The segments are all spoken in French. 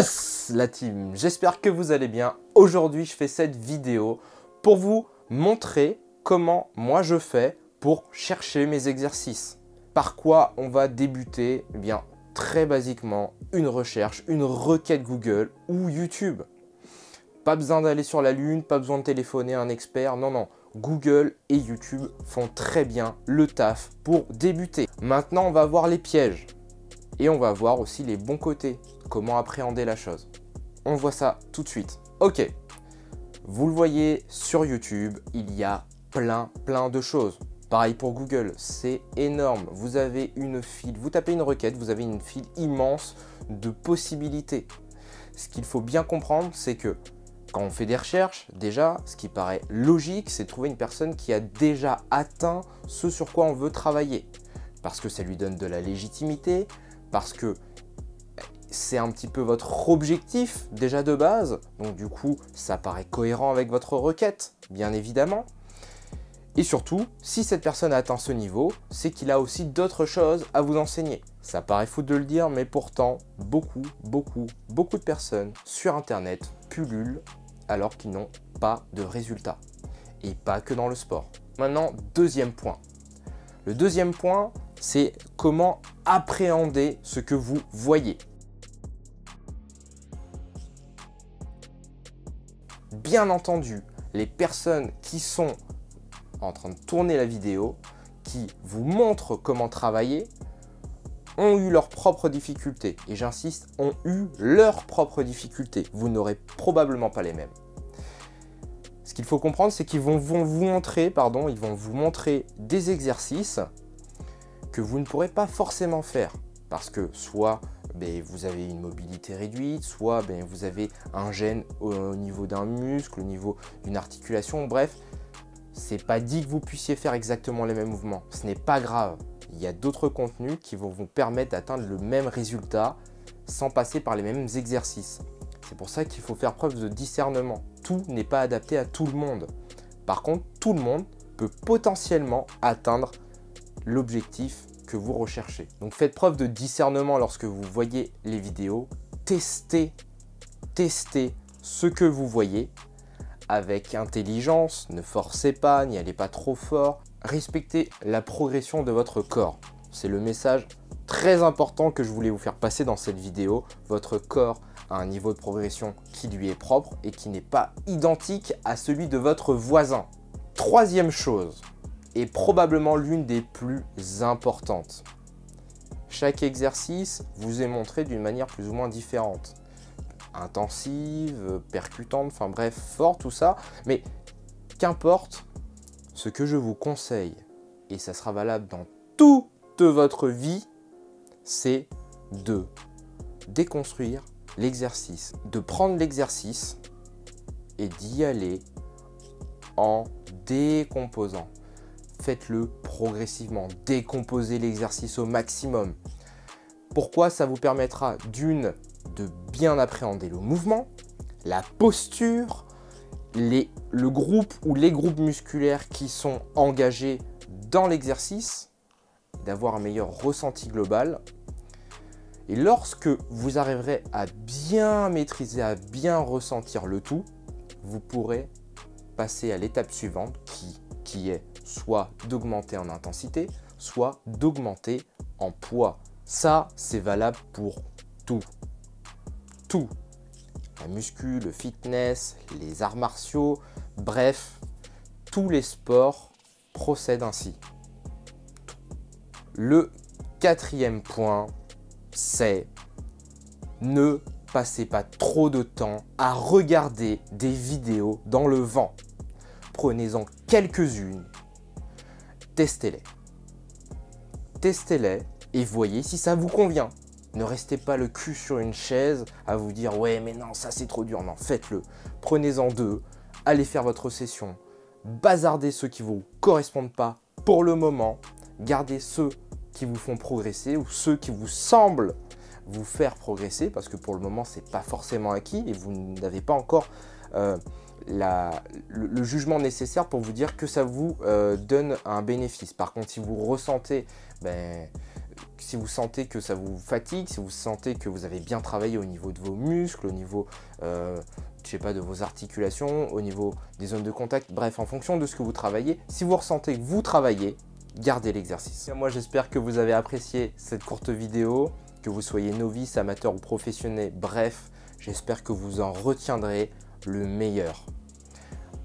Yes la team, j'espère que vous allez bien. Aujourd'hui, je fais cette vidéo pour vous montrer comment moi je fais pour chercher mes exercices. Par quoi on va débuter? Eh bien, très basiquement, une recherche, une requête Google ou YouTube. Pas besoin d'aller sur la lune, pas besoin de téléphoner à un expert, non, non. Google et YouTube font très bien le taf pour débuter. Maintenant, on va voir les pièges. Et on va voir aussi les bons côtés, comment appréhender la chose. On voit ça tout de suite. Ok, vous le voyez sur YouTube, il y a plein de choses. Pareil pour Google, c'est énorme. Vous avez une file, vous tapez une requête, vous avez une file immense de possibilités. Ce qu'il faut bien comprendre, c'est que quand on fait des recherches, déjà, ce qui paraît logique, c'est de trouver une personne qui a déjà atteint ce sur quoi on veut travailler. Parce que ça lui donne de la légitimité, parce que c'est un petit peu votre objectif déjà de base. Donc du coup, ça paraît cohérent avec votre requête, bien évidemment. Et surtout, si cette personne a atteint ce niveau, c'est qu'il a aussi d'autres choses à vous enseigner. Ça paraît fou de le dire, mais pourtant, beaucoup de personnes sur Internet pullulent alors qu'ils n'ont pas de résultats. Et pas que dans le sport. Maintenant, deuxième point. Le deuxième point, c'est comment appréhender ce que vous voyez. Bien entendu, les personnes qui sont en train de tourner la vidéo, qui vous montrent comment travailler, ont eu leurs propres difficultés. Et j'insiste, ont eu leurs propres difficultés. Vous n'aurez probablement pas les mêmes. Ce qu'il faut comprendre, c'est qu'ils vont vous montrer des exercices que vous ne pourrez pas forcément faire. Parce que soit vous avez une mobilité réduite, soit vous avez un gêne au niveau d'un muscle, au niveau d'une articulation, bref. C'est pas dit que vous puissiez faire exactement les mêmes mouvements. Ce n'est pas grave. Il y a d'autres contenus qui vont vous permettre d'atteindre le même résultat sans passer par les mêmes exercices. C'est pour ça qu'il faut faire preuve de discernement. Tout n'est pas adapté à tout le monde. Par contre, tout le monde peut potentiellement atteindre l'objectif que vous recherchez. Donc faites preuve de discernement lorsque vous voyez les vidéos. Testez ce que vous voyez avec intelligence. Ne forcez pas, n'y allez pas trop fort. Respectez la progression de votre corps. C'est le message très important que je voulais vous faire passer dans cette vidéo. Votre corps a un niveau de progression qui lui est propre et qui n'est pas identique à celui de votre voisin. Troisième chose, et probablement l'une des plus importantes. Chaque exercice vous est montré d'une manière plus ou moins différente. Intensive, percutante, enfin bref, fort, tout ça. Mais qu'importe, ce que je vous conseille, et ça sera valable dans toute votre vie, c'est de déconstruire l'exercice, de prendre l'exercice et d'y aller en décomposant. Faites-le progressivement, décomposez l'exercice au maximum. Pourquoi? Ça vous permettra de bien appréhender le mouvement, la posture, le groupe ou les groupes musculaires qui sont engagés dans l'exercice, d'avoir un meilleur ressenti global. Et lorsque vous arriverez à bien maîtriser, à bien ressentir le tout, vous pourrez passer à l'étape suivante qui est soit d'augmenter en intensité, soit d'augmenter en poids. Ça, c'est valable pour tout. Tout. La muscu, le fitness, les arts martiaux, bref, tous les sports procèdent ainsi. Le quatrième point, c'est ne passez pas trop de temps à regarder des vidéos dans le vent. Prenez-en quelques-unes, testez-les. Testez-les et voyez si ça vous convient. Ne restez pas le cul sur une chaise à vous dire « ouais mais non, ça c'est trop dur ». Non, faites-le. Prenez-en deux, allez faire votre session, bazardez ceux qui ne vous correspondent pas pour le moment, gardez ceux qui vous font progresser ou ceux qui vous semblent vous faire progresser parce que pour le moment, ce n'est pas forcément acquis et vous n'avez pas encore le jugement nécessaire pour vous dire que ça vous donne un bénéfice. Par contre, si vous ressentez si vous sentez que ça vous fatigue, si vous sentez que vous avez bien travaillé au niveau de vos muscles, au niveau je sais pas, de vos articulations, au niveau des zones de contact, bref, en fonction de ce que vous travaillez, si vous ressentez que vous travaillez, gardez l'exercice. Moi, j'espère que vous avez apprécié cette courte vidéo, que vous soyez novice, amateur ou professionnel, bref, j'espère que vous en retiendrez le meilleur.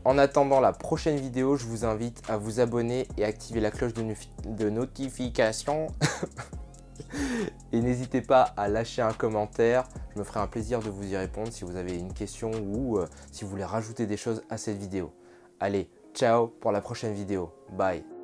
En attendant la prochaine vidéo, je vous invite à vous abonner et activer la cloche de notification. Et n'hésitez pas à lâcher un commentaire, je me ferai un plaisir de vous y répondre si vous avez une question ou si vous voulez rajouter des choses à cette vidéo. Allez, ciao pour la prochaine vidéo, bye.